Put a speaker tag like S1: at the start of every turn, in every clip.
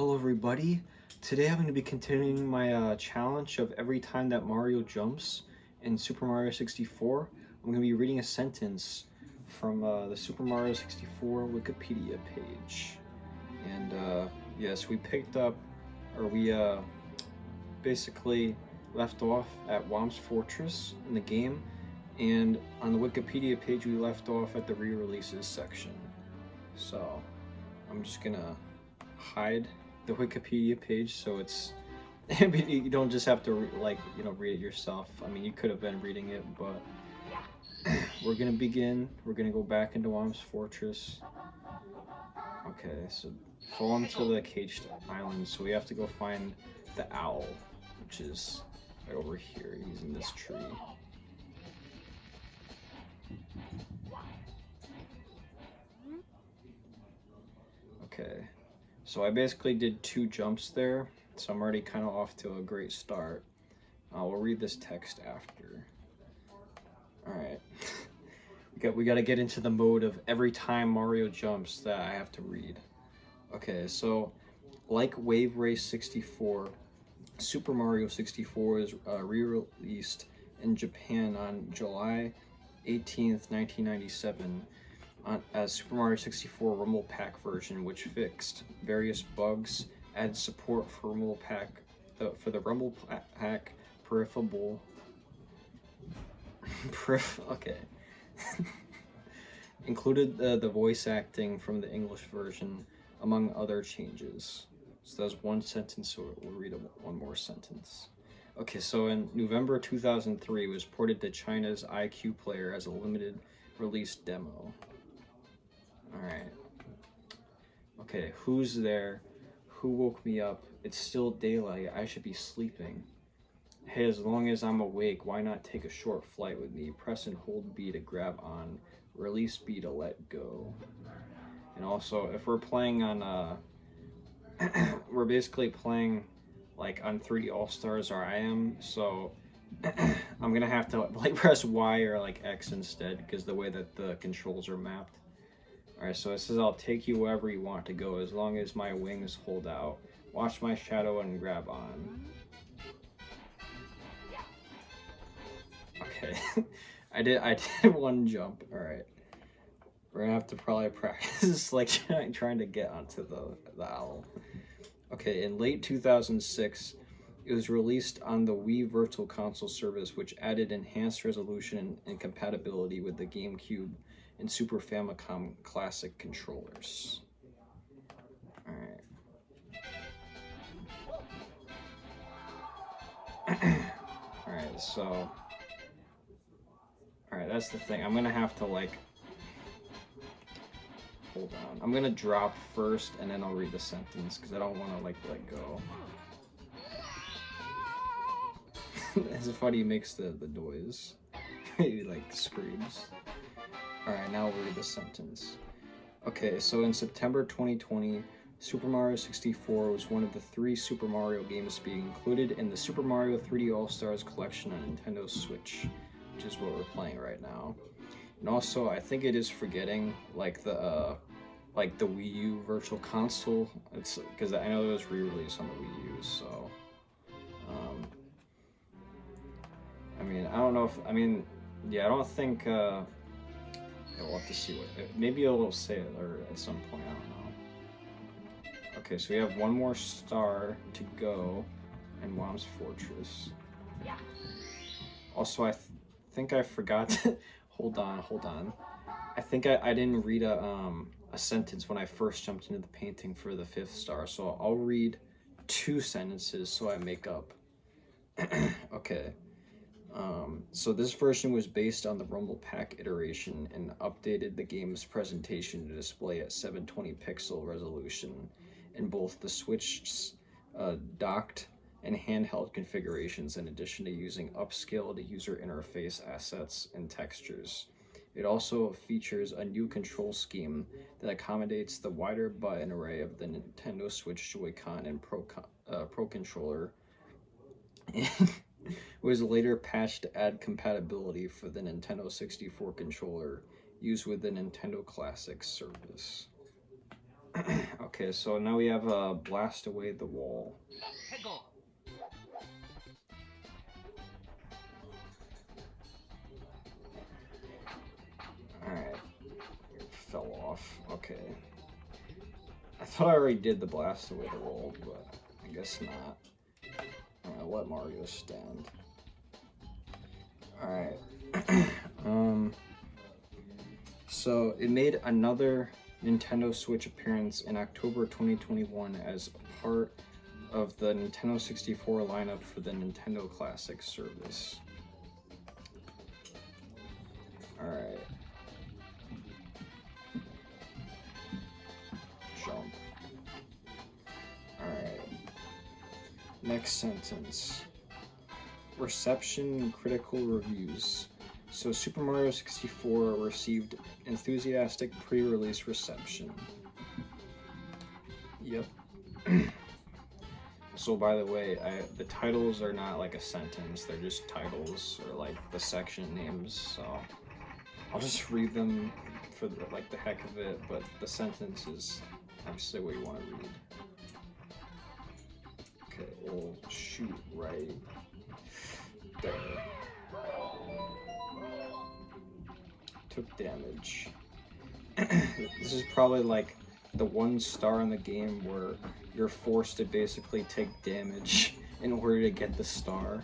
S1: Hello everybody. Today I'm going to be continuing my challenge of every time that Mario jumps in Super Mario 64. I'm going to be reading a sentence from the Super Mario 64 Wikipedia page. And yes, we picked up, or we basically left off at Whomp's Fortress in the game. And on the Wikipedia page we left off at the re-releases section. So I'm just going to hide the Wikipedia page so it's you don't just have to read it yourself. I mean, you could have been reading it, but we're gonna begin. We're gonna go back into Whomp's Fortress. Okay, so fall into the caged island, so we have to go find the owl, which is right over here. He's in this tree. Okay, so I basically did 2 jumps there, so I'm already kind of off to a great start. We'll read this text after. Alright, we got to get into the mode of every time Mario jumps that I have to read. Okay, so like Wave Race 64, Super Mario 64 is re-released in Japan on July 18th, 1997. As Super Mario 64 Rumble Pack version, which fixed various bugs, added support for Rumble Pack for the Rumble Pack peripherable. Okay. Included the voice acting from the English version, among other changes. So that's one sentence, so we'll read one more sentence. Okay, so in November 2003, it was ported to China's iQ player as a limited release demo. Alright. Okay, who's there? Who woke me up? It's still daylight. I should be sleeping. Hey, as long as I'm awake, why not take a short flight with me? Press and hold B to grab on. Release B to let go. And also, if we're playing on, we're basically playing like on 3D All-Stars, or I am, so I'm gonna have to like press Y or like X instead, because the way that the controls are mapped. Alright, so it says I'll take you wherever you want to go as long as my wings hold out. Watch my shadow and grab on. Okay. I did one jump. Alright. We're gonna have to probably practice like trying to get onto the owl. Okay, in late 2006, it was released on the Wii Virtual Console service, which added enhanced resolution and compatibility with the GameCube and Super Famicom Classic controllers. Alright. Alright, so... Alright, that's the thing. I'm gonna have to, like... Hold on. I'm gonna drop first, and then I'll read the sentence, because I don't want to, like, let go. It's funny he makes the noise. He, like, screams. Alright, now we'll read the sentence. Okay, so in September 2020, Super Mario 64 was one of the 3 Super Mario games being included in the Super Mario 3D All-Stars collection on Nintendo Switch, which is what we're playing right now. And also, I think it is forgetting, like, the Wii U Virtual Console. It's because I know it was re-released on the Wii U, so... I mean, I don't know if... I mean, yeah, I don't think... We'll have to see what... Maybe it'll say it or at some point, I don't know. Okay, so we have one more star to go in Whomp's Fortress. Also, I think I forgot to... Hold on. I think I didn't read a sentence when I first jumped into the painting for the 5th star, so I'll read 2 sentences so I make up. Okay. So this version was based on the Rumble Pack iteration and updated the game's presentation to display at 720 pixel resolution in both the Switch's docked and handheld configurations, in addition to using upscaled user interface assets and textures. It also features a new control scheme that accommodates the wider button array of the Nintendo Switch Joy-Con and Pro Controller. It was later patched to add compatibility for the Nintendo 64 controller used with the Nintendo Classic service. Okay, so now we have Blast Away the Wall. Alright. Fell off. Okay. I thought I already did the Blast Away the Wall, but I guess not. Alright, let Mario stand. Alright. So it made another Nintendo Switch appearance in October 2021 as part of the Nintendo 64 lineup for the Nintendo Classic service. Alright. Jump. Alright. Next sentence. Reception and critical reviews. So Super Mario 64 received enthusiastic pre-release reception. Yep. So by the way, the titles are not like a sentence, they're just titles or like the section names, so I'll just read them for the heck of it, but the sentence is obviously what you want to read. Okay, we'll shoot right there. Took damage. This is probably like the one star in the game where you're forced to basically take damage in order to get the star.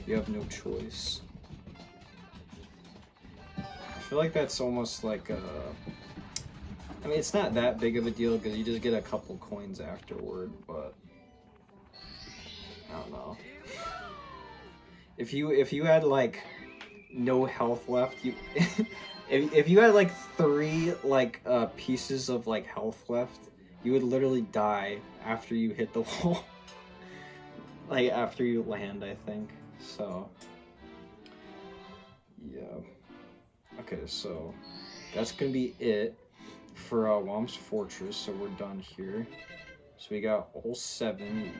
S1: You have no choice. I feel like that's almost like a... I mean, it's not that big of a deal because you just get a couple coins afterward, but... I don't know. If you had like no health left, you... If you had like 3 like pieces of like health left, you would literally die after you hit the wall. Like after you land, I think. So yeah. Okay, so that's gonna be it for Womp's Fortress. So we're done here. So we got all 7,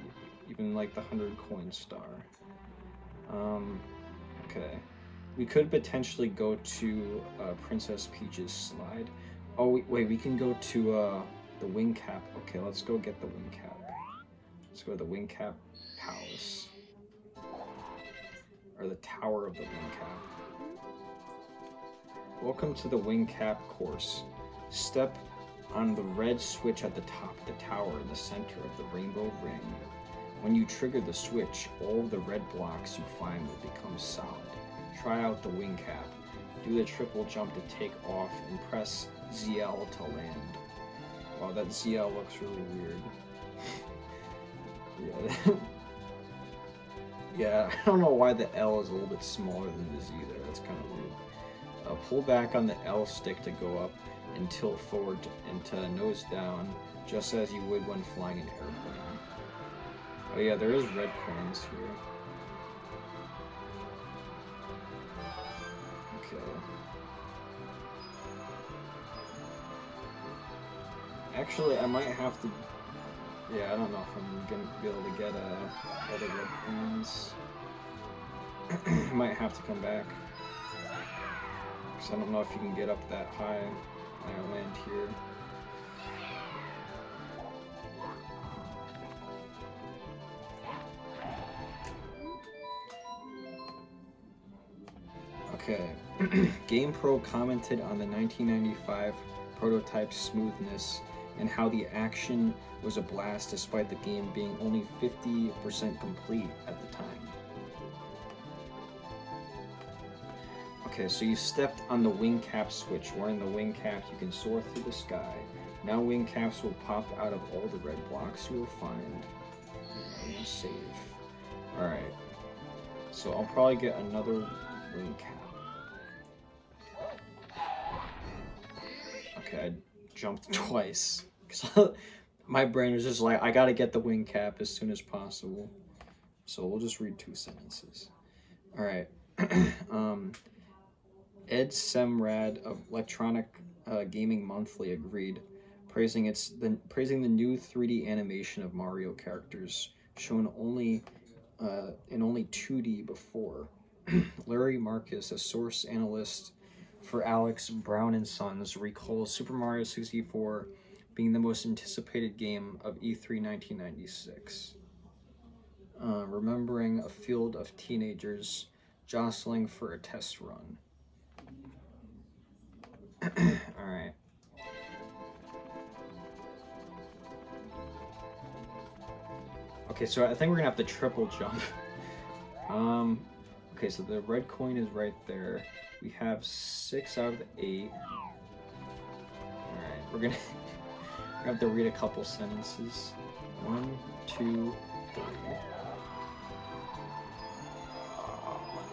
S1: even like the 100 coin star. Okay. We could potentially go to Princess Peach's slide. Oh, wait, we can go to the Wing Cap. Okay, let's go get the Wing Cap. Let's go to the Wing Cap Palace. Or the Tower of the Wing Cap. Welcome to the Wing Cap course. Step on the red switch at the top of the tower in the center of the rainbow ring. When you trigger the switch, all of the red blocks you find will become solid. Try out the Wing Cap. Do the triple jump to take off and press ZL to land. Wow, that ZL looks really weird. Yeah. Yeah, I don't know why the L is a little bit smaller than the Z there. That's kind of weird. Pull back on the L stick to go up and tilt forward and to nose down, just as you would when flying an airplane. Oh yeah, there is red coins here. Actually, I might have to... Yeah, I don't know if I'm gonna be able to get other red coins. I might have to come back. Because I don't know if you can get up that high when I land here. Okay. GamePro commented on the 1995 prototype's smoothness and how the action was a blast despite the game being only 50% complete at the time. Okay, so you stepped on the wing cap switch. Wearing the wing cap, you can soar through the sky. Now wing caps will pop out of all the red blocks you will find. And save. Alright. So I'll probably get another wing cap. Okay, I jumped twice. Cause my brain was just like, I gotta get the wing cap as soon as possible. So we'll just read 2 sentences. Alright. Ed Semrad of Electronic Gaming Monthly agreed, praising the new 3D animation of Mario characters shown only in only 2D before. Larry Marcus, a source analyst for Alex Brown and Sons, recalls Super Mario 64 being the most anticipated game of E3 1996. Remembering a field of teenagers jostling for a test run. Alright. Okay, so I think we're gonna have to triple jump. Okay, so the red coin is right there. We have 6 out of the 8. Alright, we're gonna have to read a couple sentences. 1, 2, 3.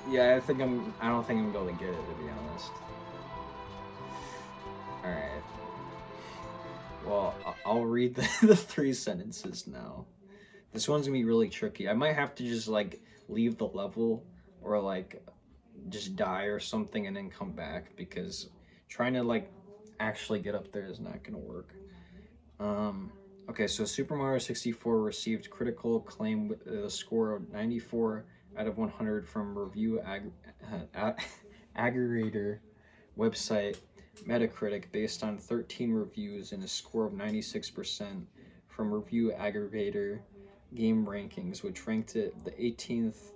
S1: Yeah, I don't think I'm gonna be able to get it, to be honest. Alright. Well, I'll read the 3 sentences now. This one's gonna be really tricky. I might have to just, like, leave the level or, like, just die or something and then come back, because trying to, like, actually get up there is not gonna work. Okay, so Super Mario 64 received critical acclaim with a score of 94 out of 100 from review aggregator website Metacritic, based on 13 reviews and a score of 96% from review aggregator Game Rankings, which ranked it the 18th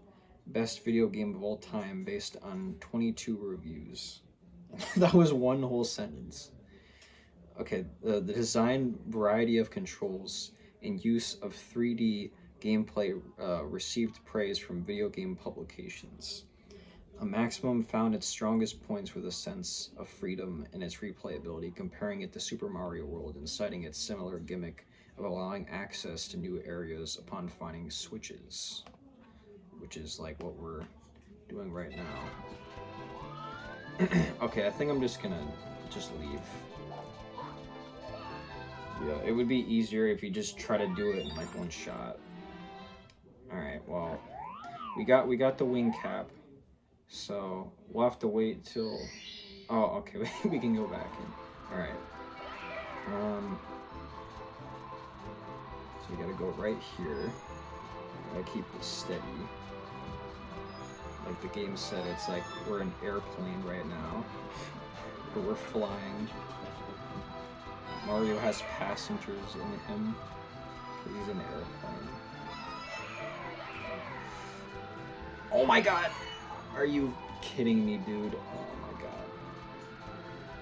S1: best video game of all time based on 22 reviews. That was one whole sentence. Okay, the design, variety of controls, and use of 3D gameplay received praise from video game publications. A Maximum found its strongest points with a sense of freedom and its replayability, comparing it to Super Mario World and citing its similar gimmick of allowing access to new areas upon finding switches, which is like what we're doing right now. Okay, I think I'm just gonna leave. Yeah, it would be easier if you just try to do it in like one shot. Alright, well, we got the wing cap, so we'll have to wait till... Oh, okay, we can go back in. Alright. So we gotta go right here. Gotta keep it steady. Like the game said, it's like we're an airplane right now. But we're flying. Mario has passengers in him. He's an airplane. Oh my god! Are you kidding me, dude? Oh my god.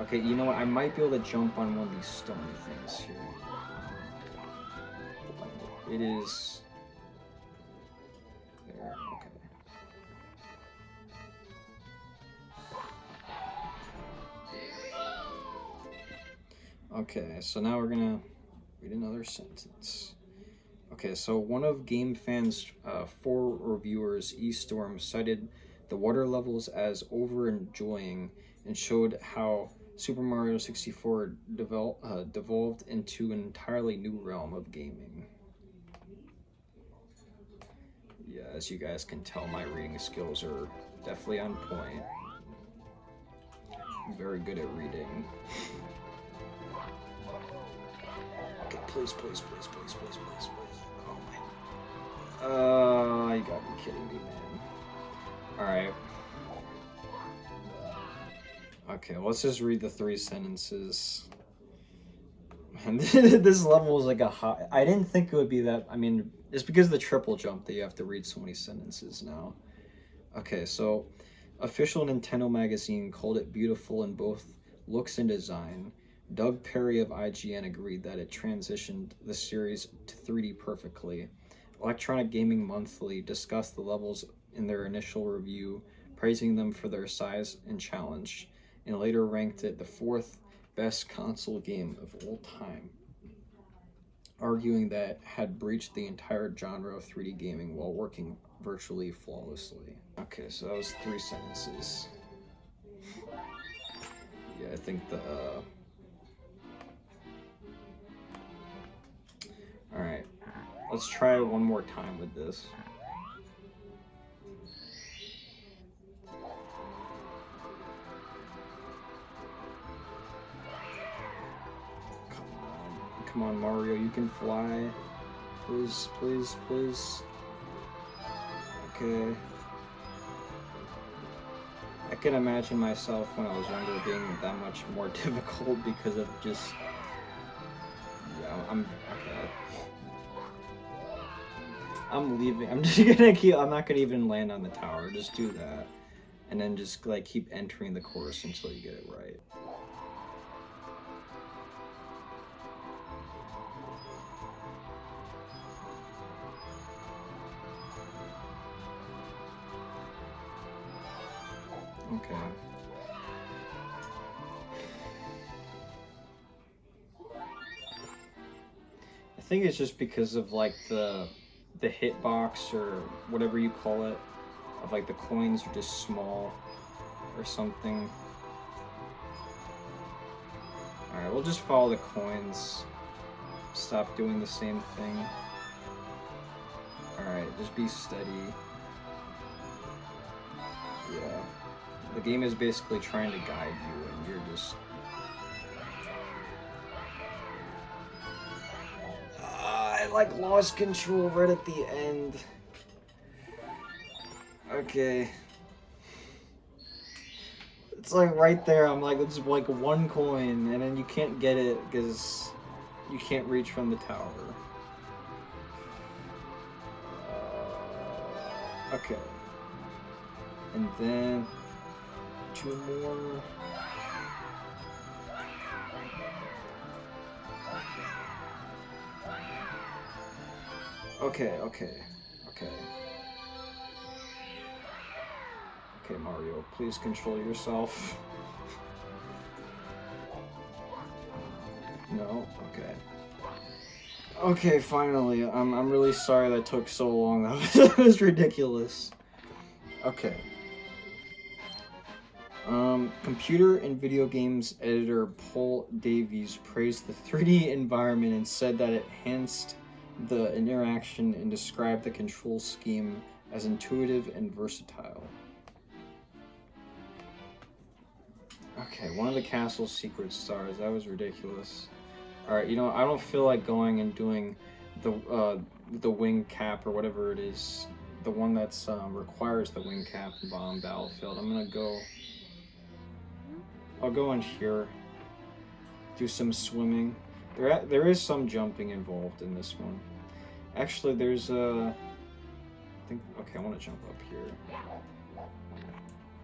S1: Okay, you know what? I might be able to jump on one of these stone things here. It is... there, okay. Okay, so now we're gonna read another sentence. Okay, so one of Game Fan's 4 reviewers, E-Storm, cited the water levels as over-enjoying and showed how Super Mario 64 devolved into an entirely new realm of gaming. Yeah, as you guys can tell, my reading skills are definitely on point. I'm very good at reading. Okay, please, please, please, please, please, please, please. Oh my... you gotta be kidding me, man. Alright. Okay, let's just read the 3 sentences. And this level is like a hot... I didn't think it would be that... I mean, it's because of the triple jump that you have to read so many sentences now. Okay, so official Nintendo magazine called it beautiful in both looks and design. Doug Perry of IGN agreed that it transitioned the series to 3D perfectly. Electronic Gaming Monthly discussed the levels in their initial review, praising them for their size and challenge, and later ranked it the 4th best console game of all time, arguing that it had breached the entire genre of 3D gaming while working virtually flawlessly. Okay, so that was 3 sentences. Yeah, I think the... Alright, let's try one more time with this. Come on, Mario, you can fly. Please, please, please. Okay. I can imagine myself when I was younger being that much more difficult because of just I'm okay. I'm leaving. I'm just gonna keep. I'm not gonna even land on the tower. Just do that, and then just like keep entering the course until you get it right. Okay. I think it's just because of like the hitbox or whatever you call it, of like the coins are just small or something. Alright, we'll just follow the coins. Stop doing the same thing. Alright, just be steady. Yeah. The game is basically trying to guide you and you're just... I like lost control right at the end. Okay. It's like right there, I'm like, it's like one coin and then you can't get it because you can't reach from the tower. Okay. And then 2 more. Okay. Okay, Mario, please control yourself. No? Okay. Okay, finally. I'm really sorry that took so long. That was ridiculous. Okay. Computer and video games editor Paul Davies praised the 3D environment and said that it enhanced the interaction and described the control scheme as intuitive and versatile. Okay, one of the castle's secret stars. That was ridiculous. Alright, you know, I don't feel like going and doing the wing cap or whatever it is. The one that's requires the wing cap on Battlefield. I'm gonna go... I'll go in here. Do some swimming. There is some jumping involved in this one. Actually, there's a... okay, I want to jump up here.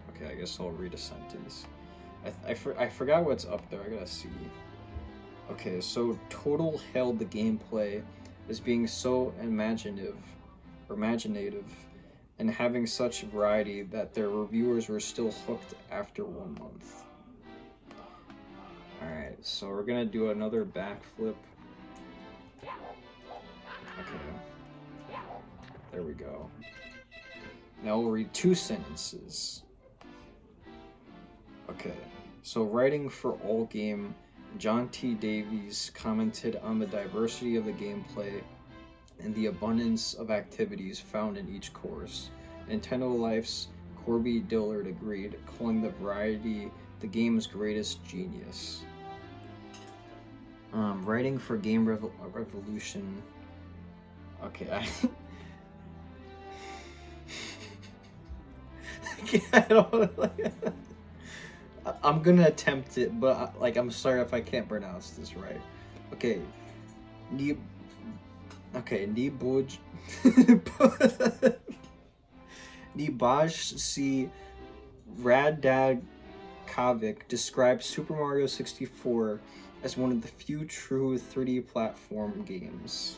S1: Okay, I guess I'll read a sentence. I forgot what's up there. I gotta see. Okay, so Total hailed the gameplay as being so imaginative, and having such variety that their reviewers were still hooked after 1 month. Alright, so we're gonna do another backflip. Okay. There we go. Now we'll read 2 sentences. Okay, so writing for All Game, John T. Davies commented on the diversity of the gameplay and the abundance of activities found in each course. Nintendo Life's Corby Dillard agreed, calling the variety the game's greatest genius. Writing for Game Revolution. Okay, I don't like. I'm gonna attempt it, but like I'm sorry if I can't pronounce this right. Okay, Nibaj C. Radadkovic describes Super Mario 64 as one of the few true 3D platform games.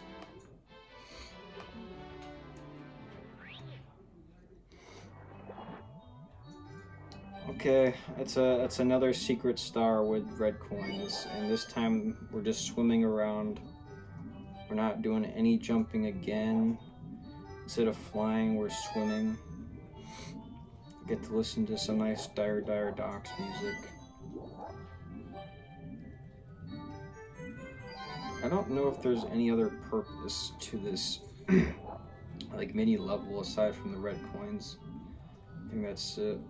S1: Okay, that's another secret star with red coins, and this time we're just swimming around. We're not doing any jumping again. Instead of flying, we're swimming. Get to listen to some nice Dire Docks music. I don't know if there's any other purpose to this like mini level aside from the red coins. I think that's it.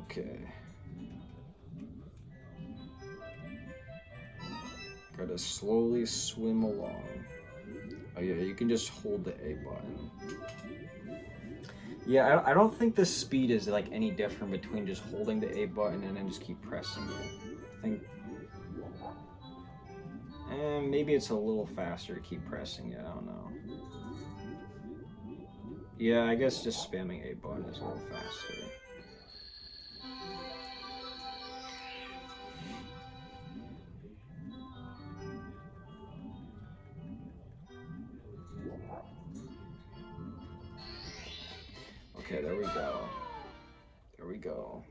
S1: Okay. Gotta slowly swim along. Oh yeah, you can just hold the A button. Yeah, I don't think the speed is like any different between just holding the A button and then just keep pressing it. I think maybe it's a little faster to keep pressing it, I don't know. Yeah, I guess just spamming A button is a little faster. Okay, there we go. There we go.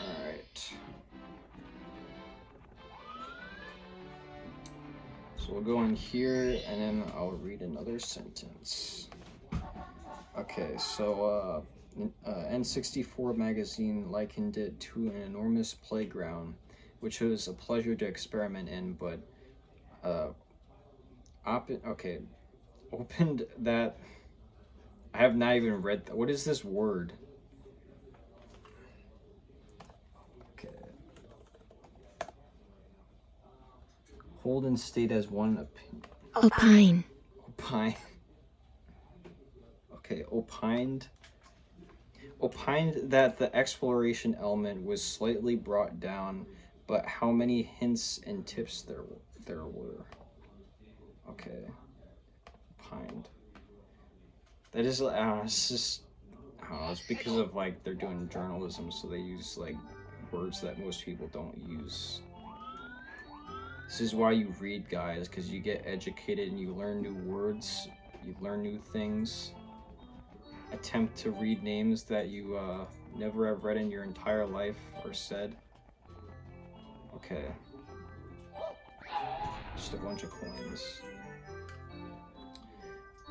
S1: Alright. So we'll go in here and then I'll read another sentence. Okay, so N64 magazine likened it to an enormous playground, which was a pleasure to experiment in, but opened that. I have not even read that. What is this word? Okay. Hold and state as one opinion.
S2: Opine.
S1: Opine. Okay, opined that the exploration element was slightly brought down, but how many hints and tips there were. Okay. Opined. That is, it's just, I don't know, it's because of, like, they're doing journalism, so they use, like, words that most people don't use. This is why you read, guys, because you get educated and you learn new words, you learn new things. Attempt to read names that you never have read in your entire life or said. Okay. Just a bunch of coins.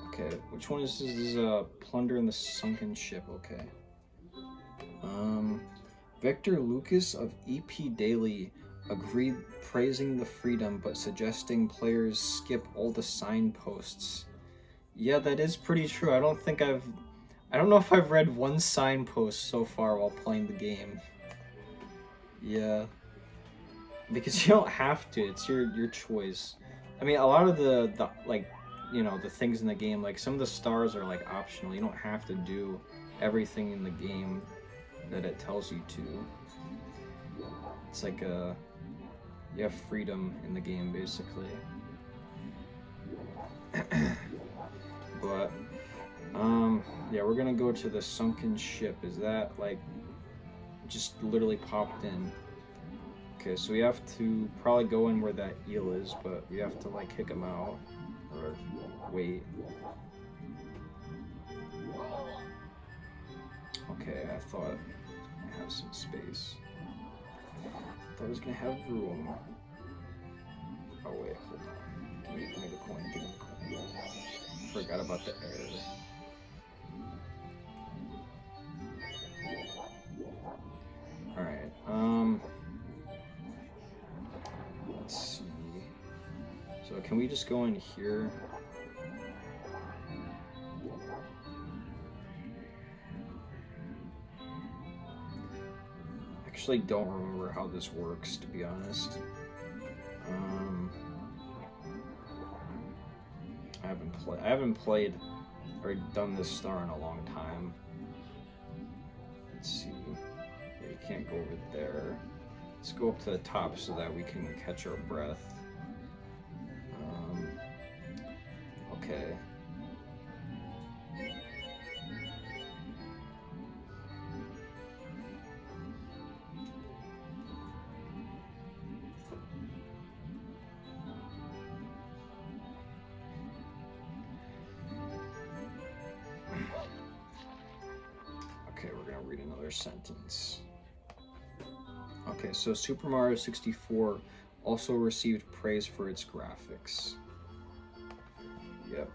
S1: Okay, which one is this? This is plunder in the sunken ship. Okay. Victor Lucas of EP Daily agreed, praising the freedom but suggesting players skip all the signposts. Yeah, that is pretty true. I don't know if I've read one signpost so far while playing the game. Yeah. Because you don't have to. It's your choice. I mean, a lot of the like, you know, the things in the game, like some of the stars are like optional. You don't have to do everything in the game that it tells you to. It's like you have freedom in the game basically. But yeah, we're gonna go to the sunken ship. Is that like just literally popped in? Okay, so we have to probably go in where that eel is, but we have to like kick him out or wait. Okay, I thought I have some space. I thought I was gonna have room. Oh wait, hold on. Give me the coin. Give me the coin. Forgot about the air. Alright, let's see. So can we just go in here? Actually don't remember how this works, to be honest. I haven't played or done this star in a long time. Let's see. Yeah, you can't go over there. Let's go up to the top so that we can catch our breath. Okay. Okay, we're gonna read another sentence. Okay, so Super Mario 64 also received praise for its graphics. Yep.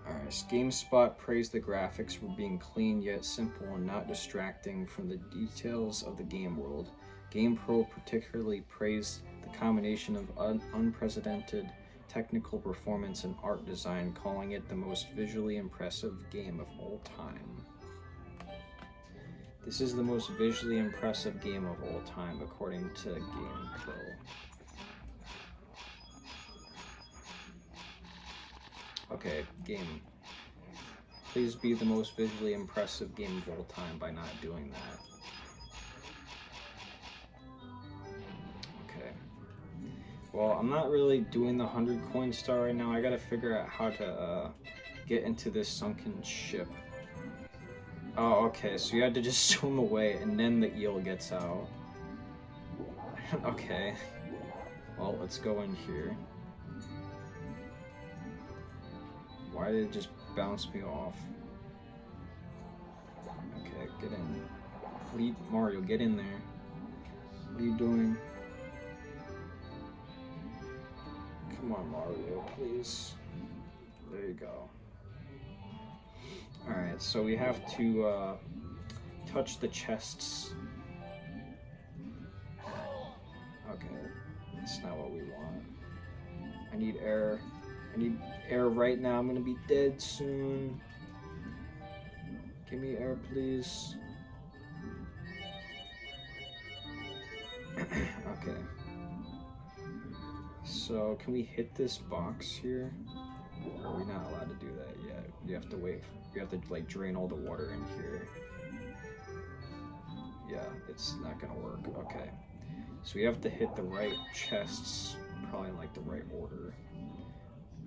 S1: Alright, GameSpot praised the graphics for being clean yet simple and not distracting from the details of the game world. GamePro particularly praised the combination of unprecedented technical performance and art design, calling it the most visually impressive game of all time. This is the most visually impressive game of all time, according to GamePro. Okay, game. Please be the most visually impressive game of all time by not doing that. Okay. Well, I'm not really doing the 100 coin star right now. I gotta figure out how to get into this sunken ship. Oh, okay, so you had to just swim away and then the eel gets out. Okay. Well, let's go in here. Why did it just bounce me off? Okay, get in. Mario, get in there. What are you doing? Come on, Mario, please. There you go. Alright, so we have to touch the chests. Okay, that's not what we want. I need air. I need air right now. I'm gonna be dead soon. Give me air, please. Okay. So, can we hit this box here? Or are we not allowed to do that yet? You have to wait. You have to like drain all the water in here. Yeah, it's not gonna work. Okay. So we have to hit the right chests, probably in like the right order.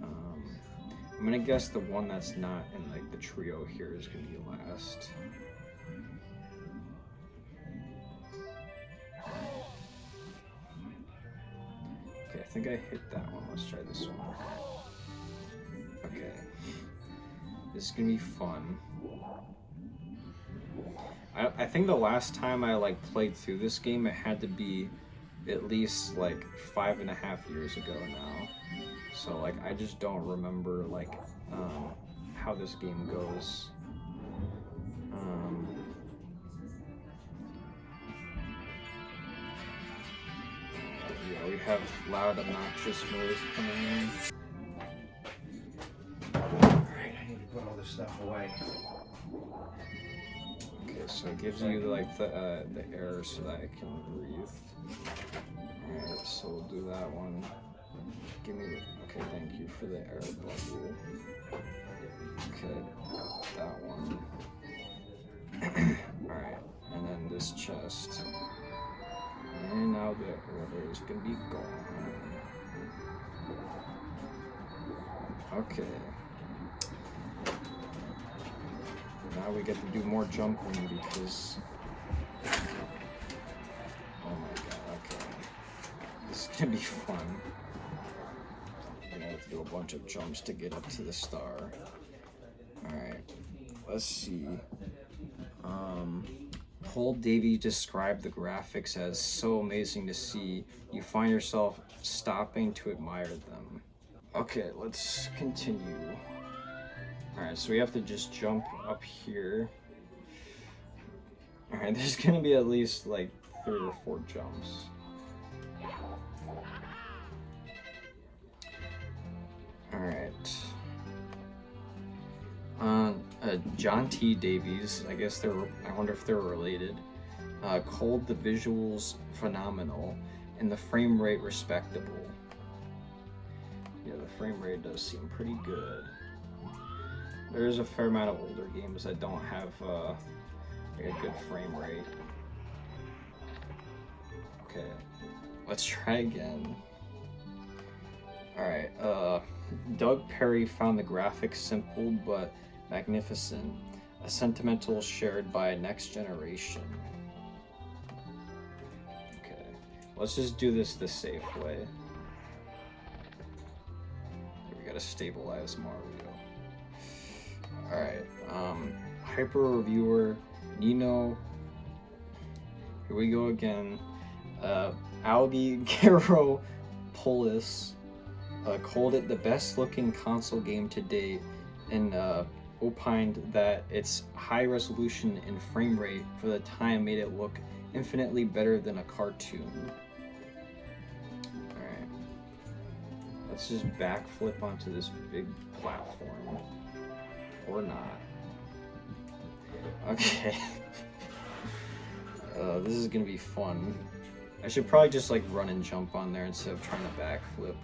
S1: I'm gonna guess the one that's not in like the trio here is gonna be last. Okay, I think I hit that one. Let's try this one. Okay. This is gonna be fun. I think the last time I like played through this game, it had to be at least like 5.5 years ago now. So like I just don't remember like how this game goes. Yeah, we have loud, obnoxious noise coming in. Alright, I need to put all this stuff away. Okay, so it gives you like the air so that I can breathe. Alright, so we'll do that one. Give me, okay, thank you for the air bubble. Okay, that one. Alright, and then this chest. And now the order is gonna be gone. Okay. Now we get to do more jumping because... Oh my god, okay. This is gonna be fun. We're gonna have to do a bunch of jumps to get up to the star. Alright, let's see. Paul Davy described the graphics as so amazing to see, you find yourself stopping to admire them. Okay, let's continue. Alright, so we have to just jump up here. Alright, there's gonna be at least like 3 or 4 jumps. Alright. John T. Davies, I guess I wonder if they're related, called the visuals phenomenal and the frame rate respectable. Yeah, the frame rate does seem pretty good. There's a fair amount of older games that don't have a good frame rate. Okay, let's try again. Alright, Doug Perry found the graphics simple but magnificent, a sentimental shared by next generation. Okay, let's just do this the safe way. We gotta stabilize Mario. Alright, Hyper Reviewer, Nino, here we go again, Algi Garopolis called it the best looking console game to date and opined that its high resolution and frame rate for the time made it look infinitely better than a cartoon. Alright, let's just backflip onto this big platform. Or not. Okay. This is gonna be fun. I should probably just like run and jump on there instead of trying to backflip.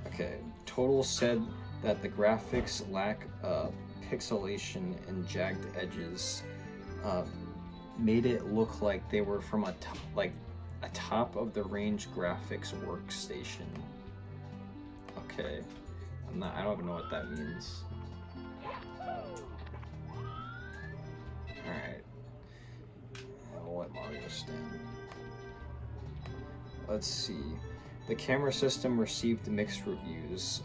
S1: Okay, Total said that the graphics lack pixelation and jagged edges made it look like they were from a top of the range graphics workstation. Okay, I don't even know what that means. Alright. I'll let Mario stand. Let's see. The camera system received mixed reviews.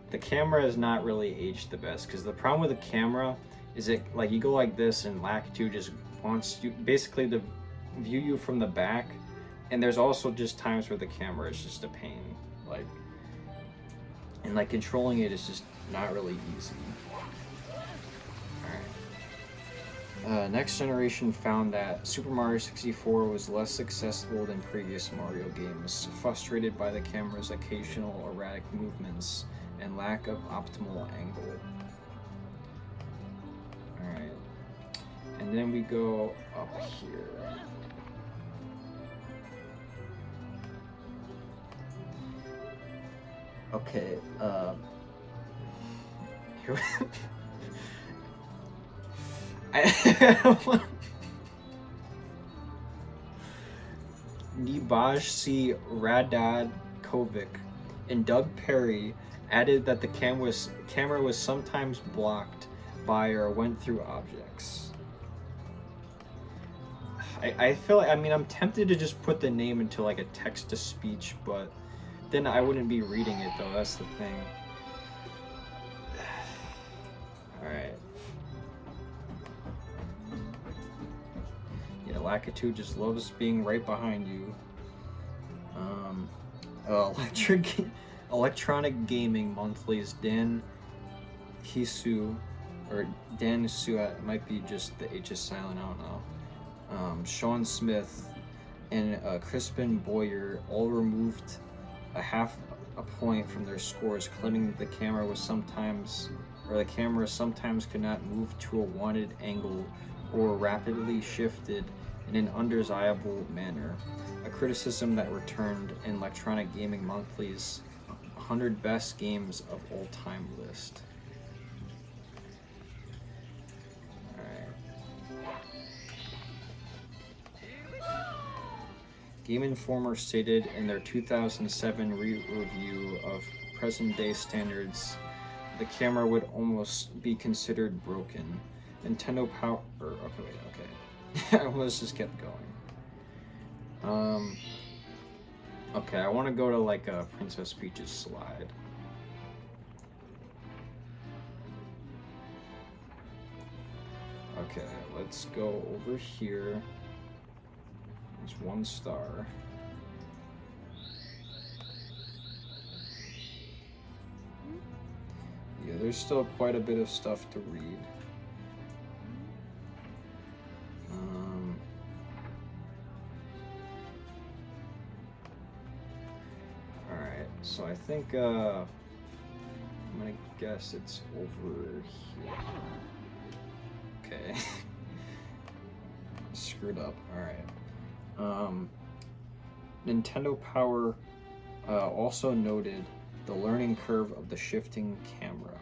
S1: The camera is not really aged the best, because the problem with the camera is it, like, you go like this and Lakitu just wants you basically to view you from the back, and there's also just times where the camera is just a pain. Like controlling it is just not really easy. Next Generation found that Super Mario 64 was less successful than previous Mario games, frustrated by the camera's occasional erratic movements and lack of optimal angle. Alright. And then we go up here. Okay, here Nibajsi Radadkovic and Doug Perry added that the camera was sometimes blocked by or went through objects. I feel like, I mean, I'm tempted to just put the name into like a text-to-speech, but then I wouldn't be reading it though, that's the thing. Alright. Yeah, Lakitu just loves being right behind you. Electronic Gaming Monthly's Dan Hisu, or Dan Hisu, it might be just the H is silent, I don't know. Sean Smith and Crispin Boyer all removed a half a point from their scores, claiming the camera sometimes could not move to a wanted angle or rapidly shifted in an undesirable manner, a criticism that returned in Electronic Gaming Monthly's 100 Best Games of All Time list. Game Informer stated in their 2007 review of present-day standards, the camera would almost be considered broken. Nintendo Power... Okay. I almost just kept going. Okay, I want to go to like a Princess Peach's slide. Okay, let's go over here. There's 1 star. Yeah, there's still quite a bit of stuff to read. Alright, so I think I'm gonna guess it's over here. Okay. Screwed up. Alright. Nintendo Power also noted the learning curve of the shifting camera.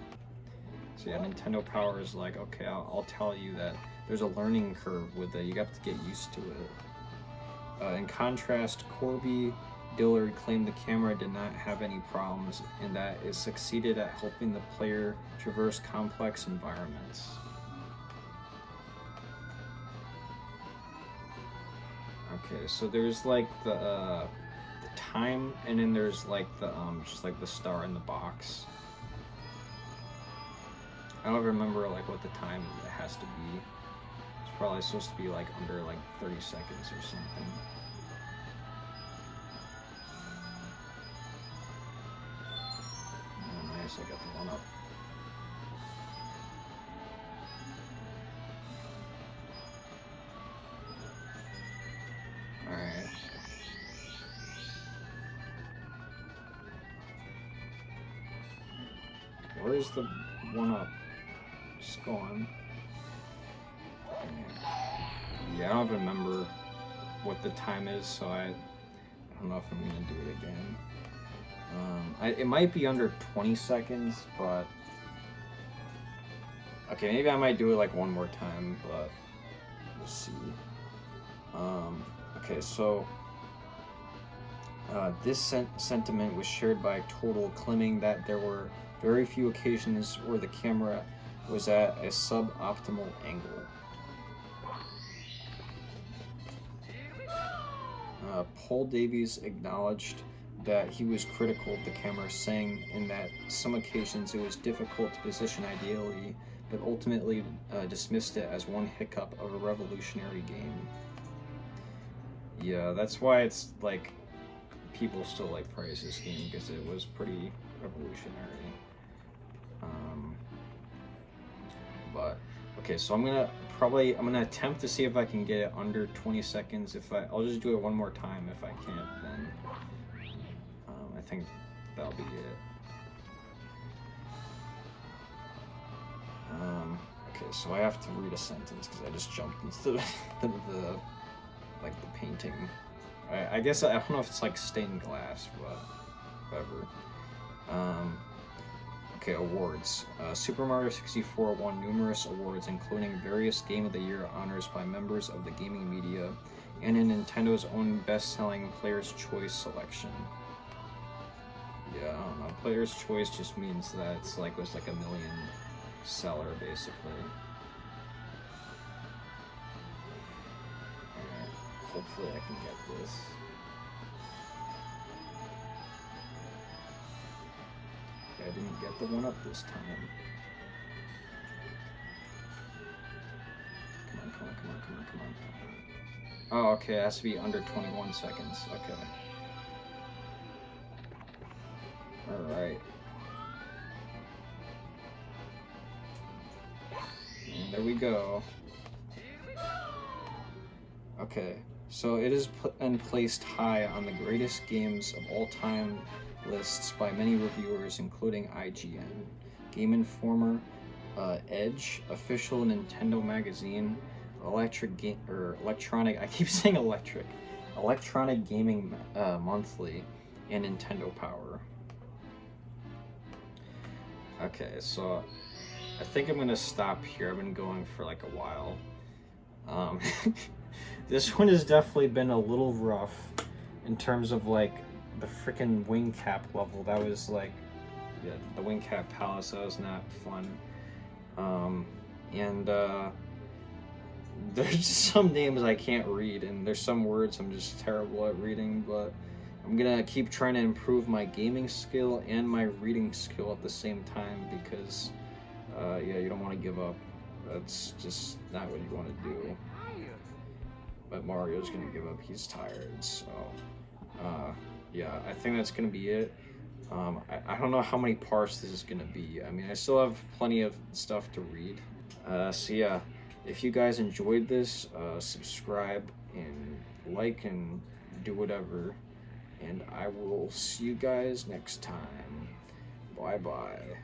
S1: So yeah, Nintendo Power is like, okay, I'll tell you that there's a learning curve with it. You have to get used to it. In contrast, Corby Dillard claimed the camera did not have any problems and that it succeeded at helping the player traverse complex environments. Okay, so there's like the time, and then there's like the just like the star in the box. I don't remember like what the time it has to be. It's probably supposed to be like under like 30 seconds or something. Oh, nice, I got the 1 up. Alright. Where's the 1 up? Just go on. Yeah, I don't even remember what the time is, so I don't know if I'm gonna do it again. It might be under 20 seconds, but okay, maybe I might do it like one more time, but we'll see. Okay, so this sentiment was shared by Total, claiming that there were very few occasions where the camera was at a suboptimal angle. Paul Davies acknowledged that he was critical of the camera, saying in that some occasions it was difficult to position ideally, but ultimately dismissed it as one hiccup of a revolutionary game. Yeah, that's why it's like people still like praise this game, because it was pretty revolutionary. But okay, so I'm gonna attempt to see if I can get it under 20 seconds. I'll just do it one more time. If I can't, then I think that'll be it. Okay, so I have to read a sentence because I just jumped into the painting. I guess I don't know if it's like stained glass, but whatever. Okay, awards. Super Mario 64 won numerous awards, including various Game of the Year honors by members of the gaming media, and in Nintendo's own best-selling Player's Choice selection. Yeah, I don't know. Player's Choice just means that it's like was like a million seller, basically. Alright, hopefully I can get this. I didn't get the one up this time. Come on. Oh, okay, it has to be under 21 seconds. Okay. Alright. And there we go. Okay, so it has been placed high on the greatest games of all time lists by many reviewers, including IGN, Game Informer, Edge, Official Nintendo Magazine, Electronic. I keep saying electric. Electronic Gaming Monthly, and Nintendo Power. Okay, so I think I'm gonna stop here. I've been going for like a while. This one has definitely been a little rough in terms of like the freaking wing cap level. That was like, yeah, the wing cap palace. That was not fun. There's some names I can't read, and there's some words I'm just terrible at reading, but I'm gonna keep trying to improve my gaming skill and my reading skill at the same time, because yeah, you don't want to give up. That's just not what you want to do. But Mario's gonna give up. He's tired, so yeah, I think that's gonna be it. I don't know how many parts this is gonna be. I mean, I still have plenty of stuff to read. So yeah, if you guys enjoyed this, subscribe and like and do whatever, and I will see you guys next time. Bye bye.